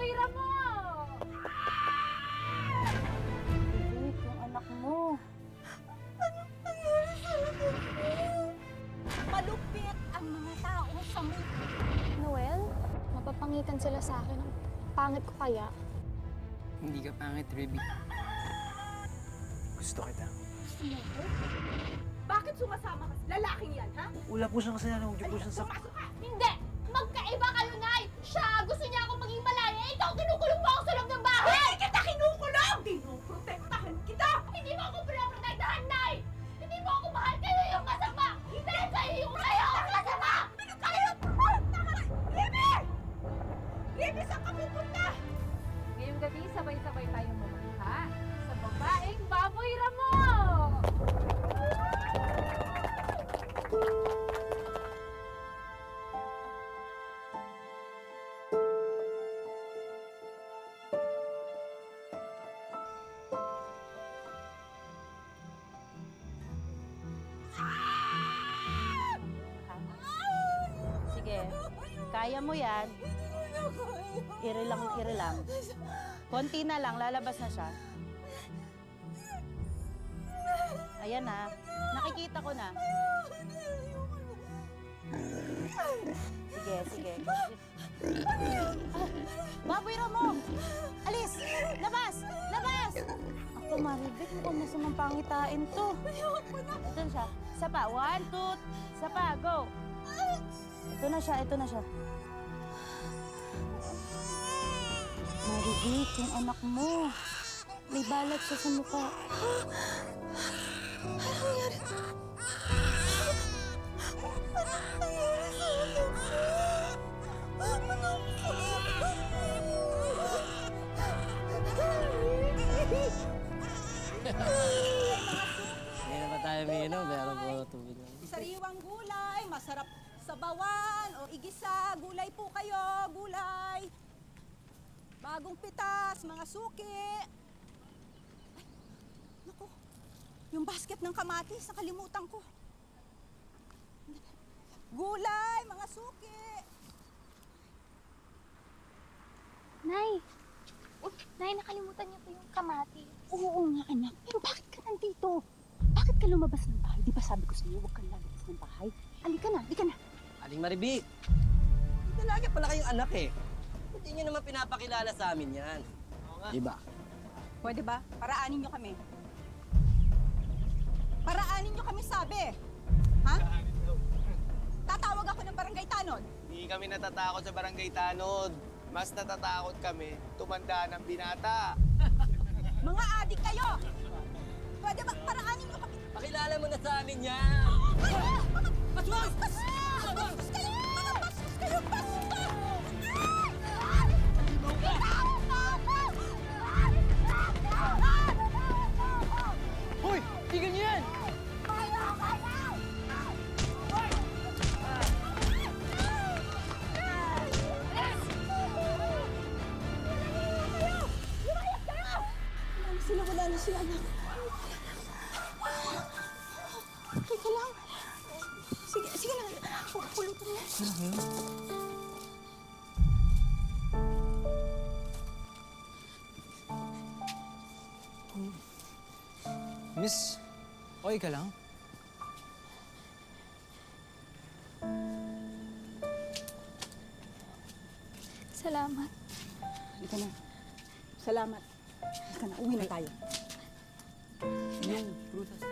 baboy mo! Wait, yung anak mo. Anong nangyari sa anak ko? Malupit ang mga tao sa mundo. Noel, mapapangitan sila sa akin. Ang pangit ko kaya. Hindi ka pangit, Reby. Gusto kita. Bakit sumasama ka sa lalaking yan, ha? Wala po siyang kasalanan. Huwag niyo po siyang Pumasok ka! Hindi! Magkaiba kayo, Nay! Siya! Gusto niya akong maging malaya! Ikaw, kinukulong mo ako sa loob ng bahay! Hindi kita kinukulong! Pinoprotektahan kita! Hindi mo ako pinaprotektahan, Nay! Hindi mo ako mahal! Kayo yung masama! Hindi kayo yung kayo ang masama! Ano kayo? Ribe! Ribe, saan ka pupunta? Ngayong gabi, sabay-sabay tayong pumunta sa babaeng baboy ramo! Sige, kaya mo yan. Iri lang. Konti na lang, lalabas na siya. Ayan na, nakikita ko na. Sige. Baboy Ramo! Alis! Labas! Ako, Maribek, mukhang masamang pangitain to. Ito siya. Isa pa. 1, 2, isa pa. Go! Ito na siya. Maribek, yung anak mo. May balat siya sa mukha. Hindi na pa tayo miinom, pero puro tubig lang. Sariwang gulay, masarap sa bawan o igisa. Gulay po kayo, gulay. Bagong pitas, mga suki. Ay, naku, yung basket ng kamatis, nakalimutan ko. Gulay, mga suki. Nay! Nay, nakalimutan niyo po yung kamati. Oo nga, anak. Pero bakit ka nandito? Bakit ka lumabas ng bahay? Di ba sabi ko sa iyo, huwag kang lalabas ng bahay? Halika na. Aling Maribik! Dalaga pala kayong anak eh. Hindi niyo naman pinapakilala sa amin yan. Diba? Pwede ba? Paraanin niyo kami. Paraanin niyo kami, sabi. Ha? Tatawag ako ng barangay tanod. Hindi kami natatakot sa barangay tanod. Mas natatakot kami tumanda ng binata. Mga adik kayo! Pwede ba? Paraanin niyo kami. Pakilala mo na sa amin yan! Bastos kayo! Mga bastos kayo! Bastos! Hoy! Tigil niyo yan! Wala na sila, anak. Teka lang. Sige na. Pulutan mo. Miss, okay ka lang? Salamat. Halika na. Salamat. Halika na. Uwi na tayo. Yung prutas.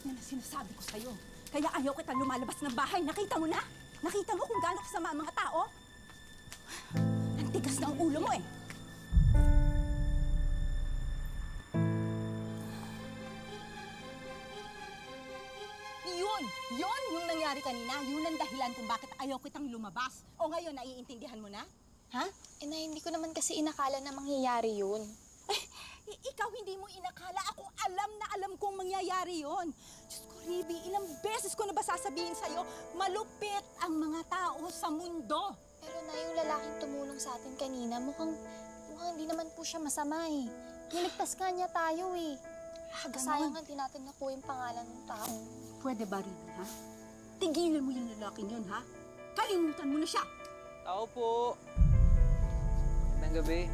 Yan ang sinasabi ko sa'yo. Kaya ayaw kita lumalabas ng bahay. Nakita mo na? Nakita mo kung gaano kasama ang mga tao? Ang tigas ng ulo mo eh. Yun yung nangyari kanina. Yun ang dahilan kung bakit ayaw kitang lumabas. O ngayon, naiintindihan mo na? Ha? Eh, Nay, hindi ko naman kasi inakala na mangyayari yun. Ikaw hindi mo inakala. Ako alam na alam kong mangyayari yon. Diyos ko, Riby, ilang beses ko na ba sasabihin sa'yo, malupit ang mga tao sa mundo. Pero na yung lalaking tumulong sa atin kanina, mukhang hindi naman po siya masama eh. Niligtas nga niya tayo eh. Sayang nga din natin nakuha yung pangalan ng tao. Pwede ba, Riby, ha? Tigilan mo yung lalaking yun, ha? Kalimutan mo na siya. Tao po. Magandang gabi.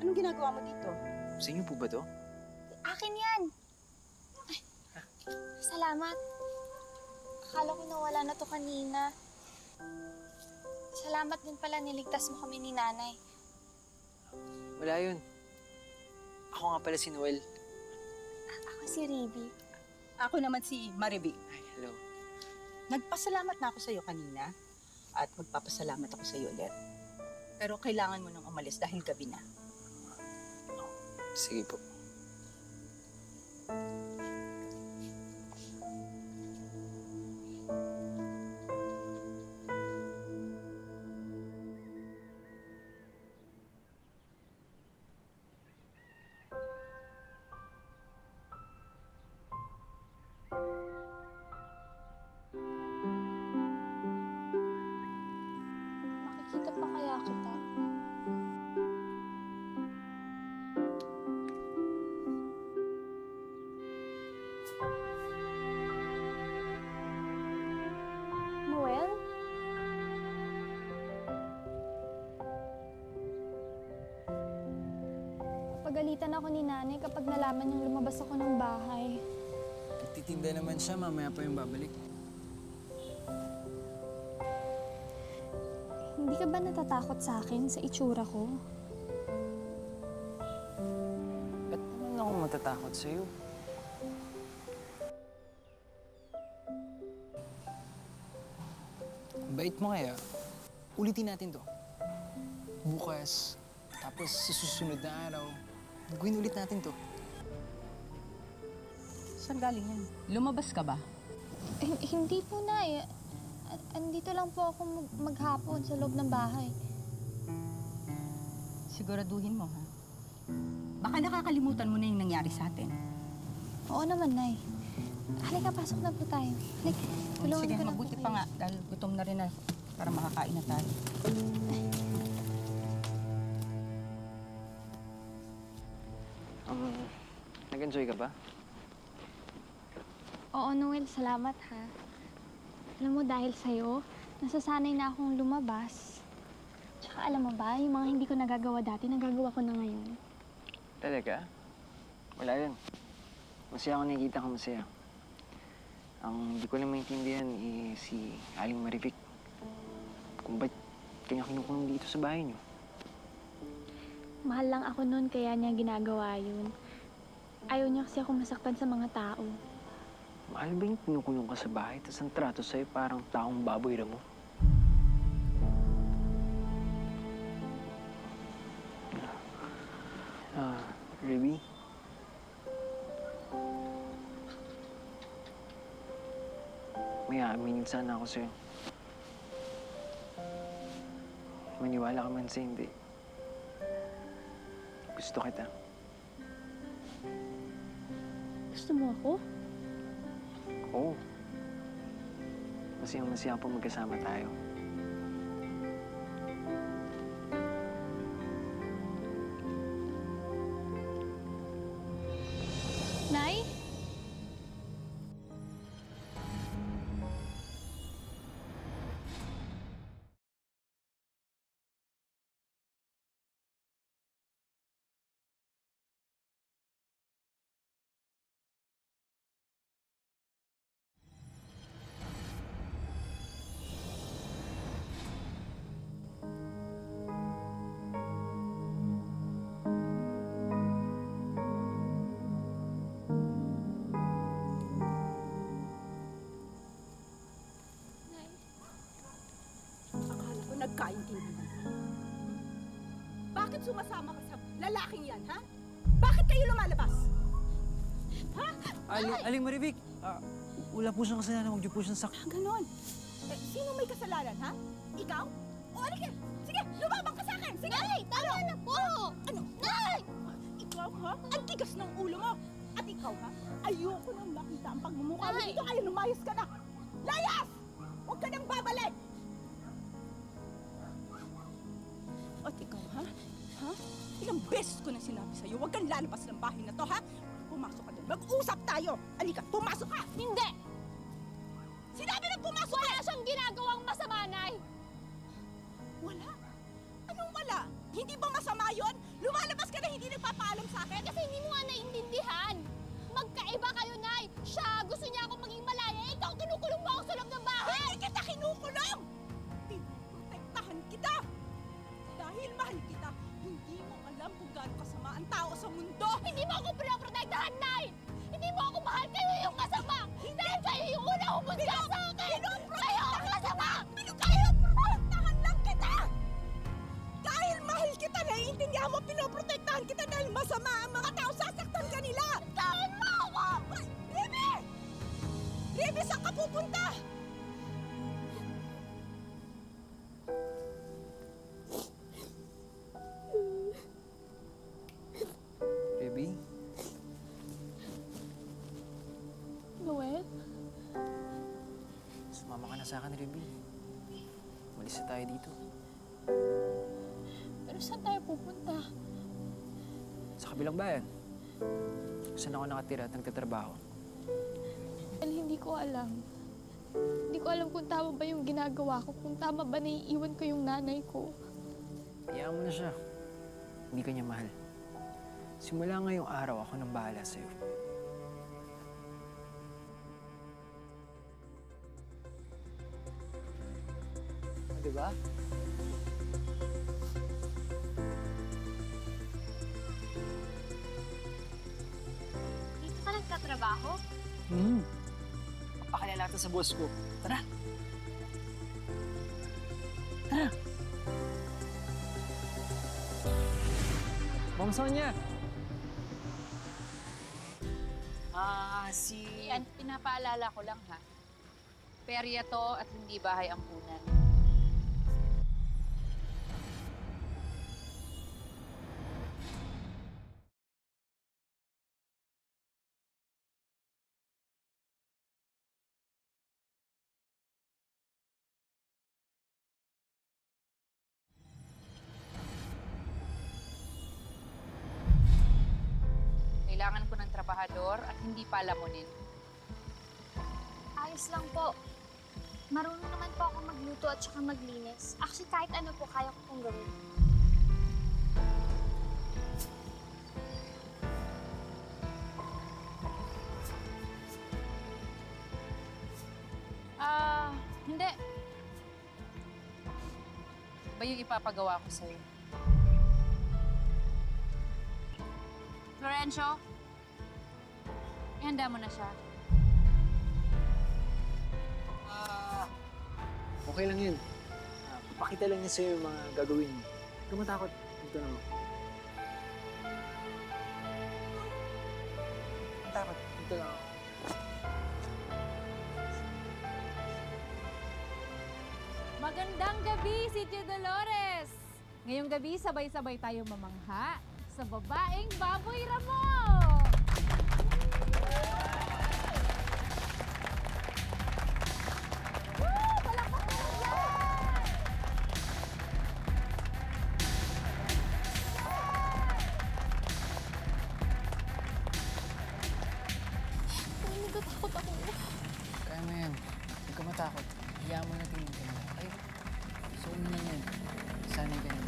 Anong ginagawa mo dito? Sa inyo po ba to? Akin yan! Ay, salamat. Akala ko nawala na to kanina. Salamat din pala niligtas mo kami ni nanay. Wala yun. Ako nga pala si Noel. Ako si Riby. Ako naman si Marivic. Ay, hello. Nagpasalamat na ako sa'yo kanina at magpapasalamat ako sa'yo ulit. Pero kailangan mo nang umalis dahil gabi na. Sige po. Makikita pa kaya kita? Noel? Pagalitan ako ni nanay kapag nalaman niyang lumabas ako ng bahay. Nagtitinda naman siya, mamaya pa yung babalik. Hindi ka ba natatakot sa akin, sa itsura ko? Ba't naman ako matatakot sa'yo? Bait mo kaya? Ulitin natin to. Bukas, tapos sa susunod na araw, gawin ulit natin to. Saan galing yan? Lumabas ka ba? Hindi po, Nay. Andito lang po ako maghapon sa loob ng bahay. Siguraduhin mo, ha? Baka nakakalimutan mo na yung nangyari sa atin. Oo naman, Nay. Halika, pasok na po tayo. Halika, tulungan Sige, ko na po mabuti kayo. pa nga dahil gutom na rin na para makakain na tayo. Nag-enjoy ka ba? Oo, Noel, salamat ha. Alam mo, dahil sa'yo, nasasanay na akong lumabas. Tsaka alam mo ba, yung mga hindi ko nagagawa dati, nagagawa ko na ngayon. Talaga? Wala yun. Masaya ako nakikita ka masaya. Ang hindi ko lang maintindihan si Aling Marivic. Kung ba't kanya kinukulong dito sa bahay niyo. Mahal lang ako noon, kaya niya ginagawa yun. Ayaw niya kasi ako masaktan sa mga tao. Mahal ba yung kinukulong ka sa bahay, tapos ang trato sa'yo parang taong baboy na mo? Ruby? May aaminin sana ako sa'yo. Maniwala ka man sa hindi. Gusto kita. Gusto mo ako? Oo. Masayang-masaya po magkasama tayo. Nay? Nay? Akala ko nagkaintindihan. Bakit sumasama ka sa lalaking yan, ha? Bakit kayo lumalabas? Ha? Aling Marivic! Wala po siyang kasalanan, huwag niyo po siyang Ganon. Eh, sino may kasalanan, ha? Ikaw? O, alika! Sige, lumabang ka sa akin! Sige! Nay, tama na po! Ano? Nay! Ikaw, ha? Ang tigas ng ulo mo! At ikaw, ha? Ayoko nang makita ang pagmumukha mo Nay! dito. Kaya lumayas ka na! Layas! Huwag ka nang babalik! At ikaw, ha? Ha? Ilang beses ko na sinabi sa'yo, huwag kang lalabas ng bahay na to, ha? Pumasok ka doon. Mag-usap tayo! Alika, pumasok ka! Hindi! Sinabi na pumasok ka! Wala siyang ginagawang masama, Nay! Wala? Anong wala? Hindi ba masama yun? Lumalabas ka na hindi nagpapaalam sa akin? Kasi hindi mo nga naiintindihan. Magkaiba kayo, Nay. Siya, gusto niya akong maging malaya. Ikaw, kinukulong mo ako sa loob ng bahay. Hindi kita kinukulong! Pinoprotektahan kita! Dahil mahal kita, hindi mo alam kung gaano kasama ang tao sa mundo! Hindi mo ako pinoprotektahan, Nay! Hindi mo ako mahal. Kayo yung masama. Dahil kayo yung una humunta sa akin. Kayo ang masama. Pinoprotektahan lang kita! Dahil mahal kita, naiintindihan mo, pinoprotektahan kita dahil masama ang mga tao, sasaktan ka nila! Tawan mo ako! Ay, Ribe! Ribe, saan ka pupunta? Baby, Noel? sumama ka na sa akin, Ruby. Umalis na tayo dito. Pero saan tayo pupunta? Sa kabilang bayan. Kung saan ako nakatira at nagtatrabaho. Hindi ko alam. Hindi ko alam kung tama ba yung ginagawa ko. Kung tama ba na iiwan ko yung nanay ko. Hayaan mo na siya. Hindi ka niya mahal. Simula ngayong araw, ako nang bahala sa'yo. Diba? Dito ka nagtatrabaho? Papakilala kita sa boss ko. Tara! Tara! Ma'am Sonia! Yan, pinapaalala ko lang ha. Perya to at hindi bahay ampunan. Kailangan ko ng trabahador at hindi palamunin. Ayos lang po. Marunong naman po ako magluto at saka maglinis. Actually, kahit ano po kaya ko pong gawin. Hindi. Ba yung ipapagawa ko sa'yo? Florencio, ihanda mo na siya. Okay lang yun. Papakita lang niya sa'yo yung mga gagawin mo. Huwag ka matakot. Dito naman. Matakot. Dito lang ako. Magandang gabi, Sitio Dolores! Ngayong gabi, sabay-sabay tayo mamangha sa babaeng baboy ramo! Woo! Palakpak mo yan! Natatakot ako. Kaya mo yan. Huwag ka matakot. Hayaan mo na tingin ka na. Ay, suot mo na yan. Sanay ka na.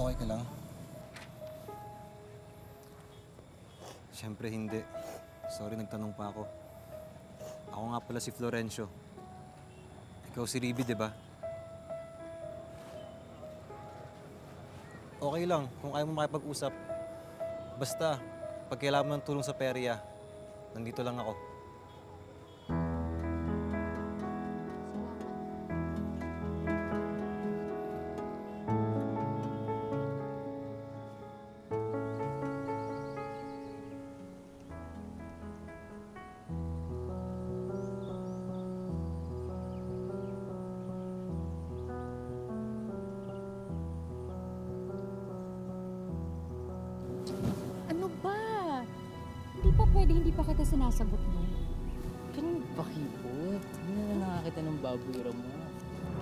Okay ka lang? Siyempre hindi. Sorry, nagtanong pa ako. Ako nga pala si Florencio. Ikaw si Riby, di ba? Okay lang kung ayaw mo makipag-usap. Basta, pag kailangan mo ng tulong sa perya, nandito lang ako. pwede hindi pa kita sinasagot mo? Kanina pakipot. Hindi na nakakita ng baboy mo.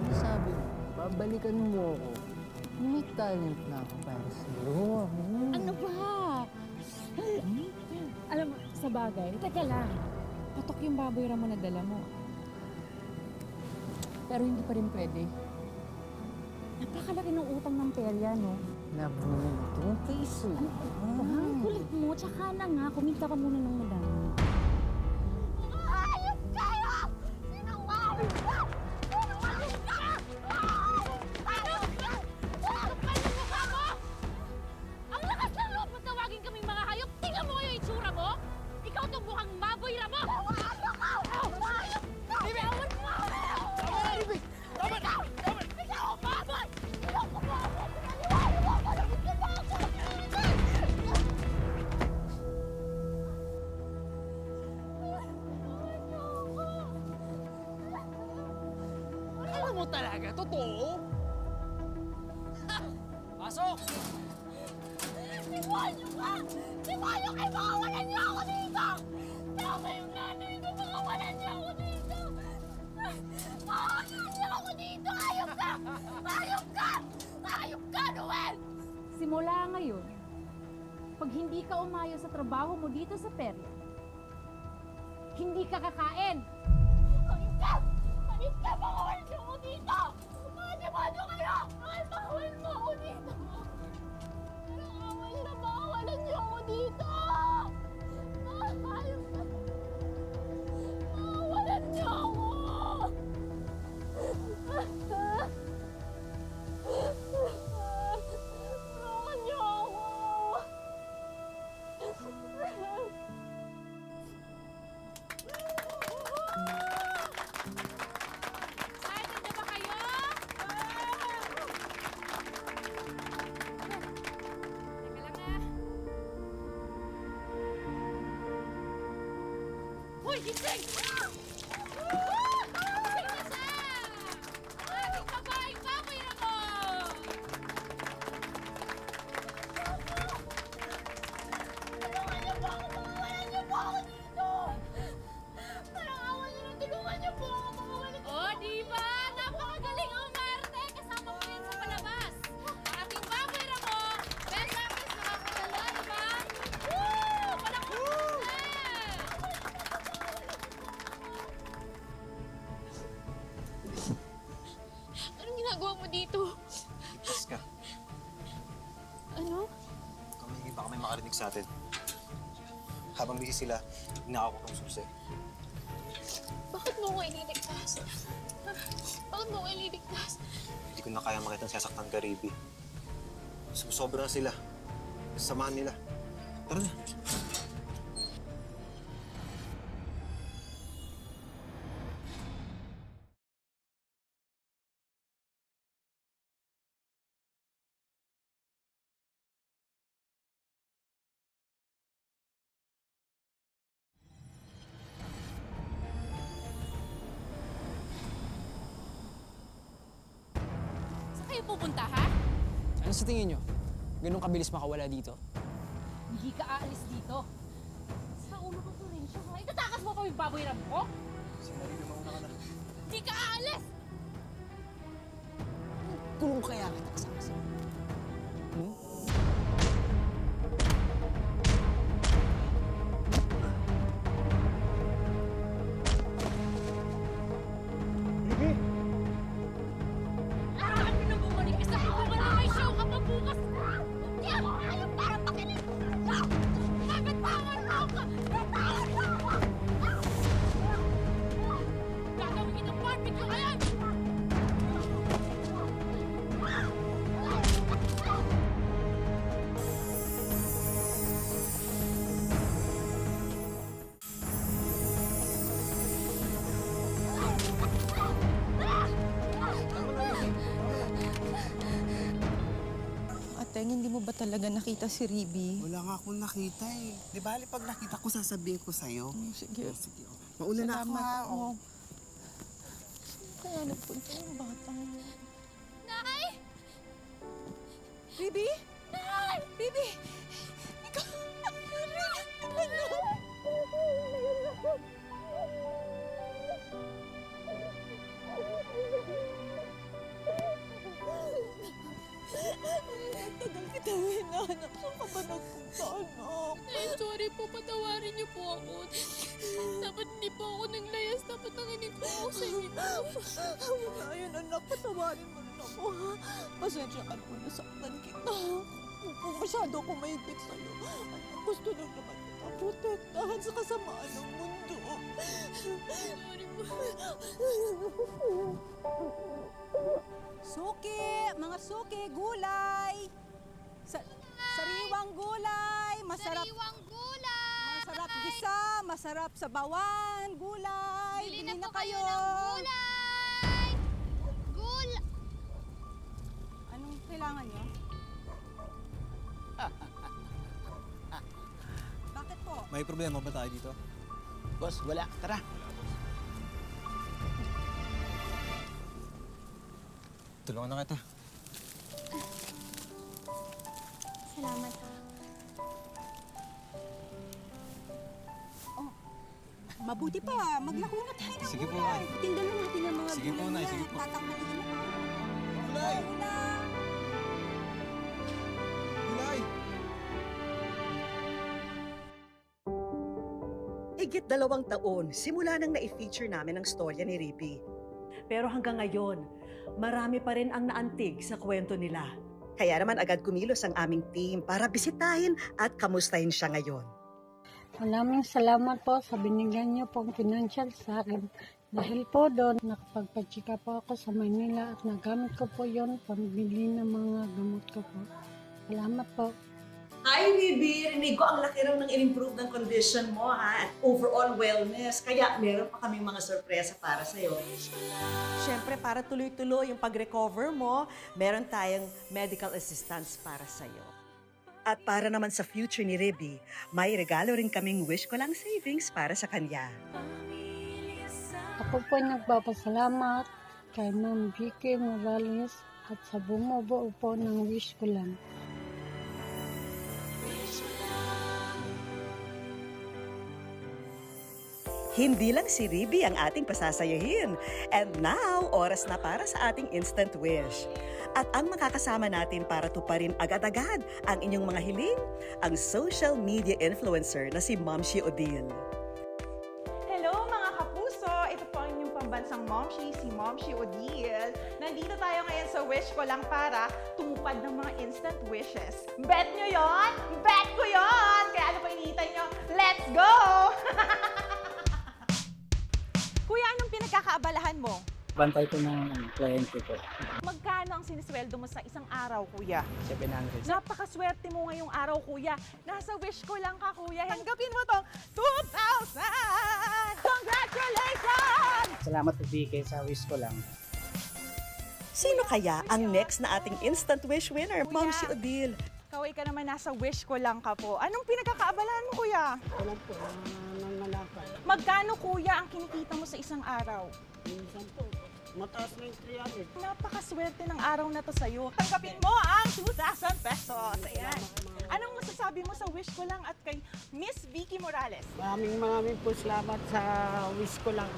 Ano sabi mo? Babalikan mo ako. May talent na ako para sa'yo. Ano ba? Alam mo, sa bagay, teka lang. Patok yung baboy ramo na dala mo. Pero hindi pa rin pwede. Napakalaki ng utang ng perya, no? Nabutong piso. Ang kulit mo, tsaka na nga, kumita ka muna ng madami. Ayos kayo! Sinungaling ka! Sinungaling ka! Ayos ka! Kapal na mukha mo! Ang lakas ng loob mo tawagin kaming mga hayop! Tingnan mo yung itsura mo! Ikaw itong mukhang baboy ramo! Ayos ka! Ayos ka! Bitawan mo! Tama na, Ribig! Tama na! Ikaw ang baboy! Ikaw ang baboy! Pinaniwala mo ako! Nagpunta ba ako? Alam mo talaga, totoo? Pasok! Demonyo ka! Demonyo kayo! Makawalan niyo ako dito! Tama yung nanay ko! Makawalan niyo ako dito! Makawalan niyo ako dito! Ayop ka! Ayop ka! Ayop ka, Noel! Simula ngayon, pag hindi ka umayo sa trabaho mo dito sa perya, hindi ka kakain. Ayop ka! Ayop ka! Makawalan niyo ako dito! Mga demonyo kayo! Ay, makawalan mo ako dito! Makawalan niyo ako dito! Ayop ka! Makawalan niyo ako! Tulungan niyo ako! Excited na ba kayo? Teka lang ah. Hoy, gising! Gising na siya! Ang ating babaeng baboy ramo! Tulungan niyo po ako! Makawalan niyo po ako dito! Parang awa niyo na tulungan niyo po ako! Makawalan niyo Oh, di ba? Napakagaling ang umarte! Kasama ko yan sa palabas! Ang ating baboy ramo! Best actress nakakadala, di ba? Woo! Palakpakan na! Anong ginagawa mo dito? Ligtas ka. Ano? Kung baka may makarinig sa atin. Habang busy sila, hinaka ko ng susi. Bakit mo ko ililigtas? Bakit mo ko ililigtas? Hindi ko na kaya makita ang sasaktan ka, Riby. Sumusobra na sila. Samahan nila. Tara na. Saan kayo pupunta, ha? Ano sa tingin nyo? Ganun kabilis makawala dito? Hindi ka aalis dito. Sa ulo ko, Florencio, ha? Itatakas mo pa yung baboy ramo ko? Hindi ka aalis! Kulong kaya kita kasama sa'yo. Hmm? Bakit mo na bumalik ka sa kulungan na may show ka pa bukas? Hindi ako ayop para pakinig! Nabitawan mo ako! Nabitawan mo ako! Gagawin kitang barbecue ngayon! Ateng, hindi mo ba talaga nakita si Riby? Wala nga akong nakita eh. Di bali pag nakita ko, sasabihin ko sa'yo. Sige. Sige, oh. Mauna na ako Salamat. ha. Oo. Kaya nagpunta yung bata mo. Nay! Riby? Nay! Riby! Ikaw! Ano? Sorry po, patawarin niyo po ako. Dapat hindi po ako naglayas. Dapat nakinig po ako sa inyo. Ayun anak, patawarin mo rin ako ha. Pasensya ka po, nasaktan kita. Kung masyado ako mahigpit sa'yo, anak, gusto lang naman kita protektahan sa kasamaan ng mundo. Sorry po. Suki, mga suki, gulay. Sariwang gulay, masarap. Sariwang gulay! Masarap gisa, masarap sa bawan, gulay. Bili na po kayo ng gulay! Anong kailangan nyo? Bakit po? May problema ba tayo dito? Boss, wala. Tara. Tulungan na kita. Salamat ha. Mabuti pa, maglako na tayo ng Sige po, gulay. Nay. Tingnan natin yung mga Sige po, gulay Nay, na. sige po. Tatakbuhin na tayo. Gulay! Gulay! Gulay! Higit 2 taon simula nang na-feature namin ang storya ni Rippy. Pero hanggang ngayon, marami pa rin ang naantig sa kwento nila. Kaya naman agad kumilos ang aming team para bisitahin at kamustahin siya ngayon. Maraming salamat po sa binigyan niyo pong financial sa akin. Dahil po doon, nakapagpatsika po ako sa Manila at nagamit ko po yon pambili ng mga gamot ko po. Salamat po. Hi, Bibi! Rinig ko ang laki raw ng in-improve ng condition mo, ha? At overall wellness. Kaya meron pa kaming mga sorpresa para sa'yo. Siyempre, para tuloy-tuloy yung pag-recover mo, meron tayong medical assistance para sa'yo. At para naman sa future ni Ribby, may regalo rin kaming wish ko lang savings para sa kanya. Ako po nagpapasalamat kay Ma'am Vicky Morales at sa bumubuo po ng wish ko lang. Hindi lang si Ribby ang ating pasasayahin. And now, oras na para sa ating instant wish. At ang makakasama natin para tuparin agad-agad ang inyong mga hiling, ang social media influencer na si Momshi Odile. Hello mga kapuso! Ito po ang inyong pambansang Momshi, si Momshi Odile. Nandito tayo ngayon sa Wish Ko Lang para tumupad ng mga instant wishes. Bet nyo yon? Bet ko yon! Kaya ano pa hinihintay nyo? Let's go! Kuya, anong pinagkakaabalahan mo? Bantay ko ng kliyente ko. Magkano ang sinisweldo mo sa isang araw, kuya? 700. Napakaswerte mo ngayong araw, kuya. Nasa wish ko lang ka, kuya. Tanggapin mo to 2,000! Congratulations! Salamat po, Vicky, sa wish ko lang. Sino kaya ang next na ating instant wish winner, Momshi Odile? Kaway ka naman nasa wish ko lang ka po. Anong pinagkakaabalahan mo, kuya? Wala po, nangangalakal. Magkano, kuya, ang kinikita mo sa isang araw? Minsan po, mataas na yung 300. Napakaswerte ng araw na to sa'yo. Tanggapin mo ang 2,000 pesos. Ayan. Anong masasabi mo sa wish ko lang at kay Miss Vicky Morales? Maraming po salamat sa wish ko lang.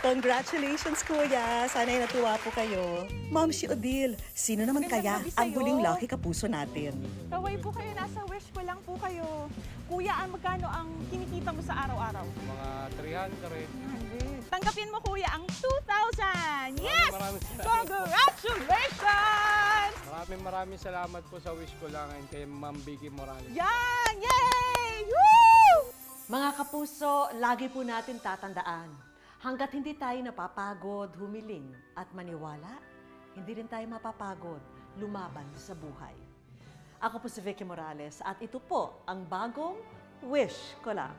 Congratulations, Kuya! Sana'y natuwa po kayo. Momshi Odile, sino naman Magandang kaya gabi ang sa'yo. huling lucky kapuso natin? Kaway po kayo, nasa wish ko lang po kayo. Kuya, magkano ang kinikita mo sa araw-araw? Mga 300. Tanggapin mo, kuya, ang 2,000! Yes! Maraming salamat. Congratulations! Maraming salamat po sa wish ko lang and kay Ma'am Vicky Morales. Yan! Yay! Woo! Mga kapuso, lagi po natin tatandaan. Hanggat hindi tayo napapagod, humiling at maniwala, hindi rin tayo mapapagod lumaban sa buhay. Ako po si Vicky Morales at ito po ang bagong Wish Ko Lang.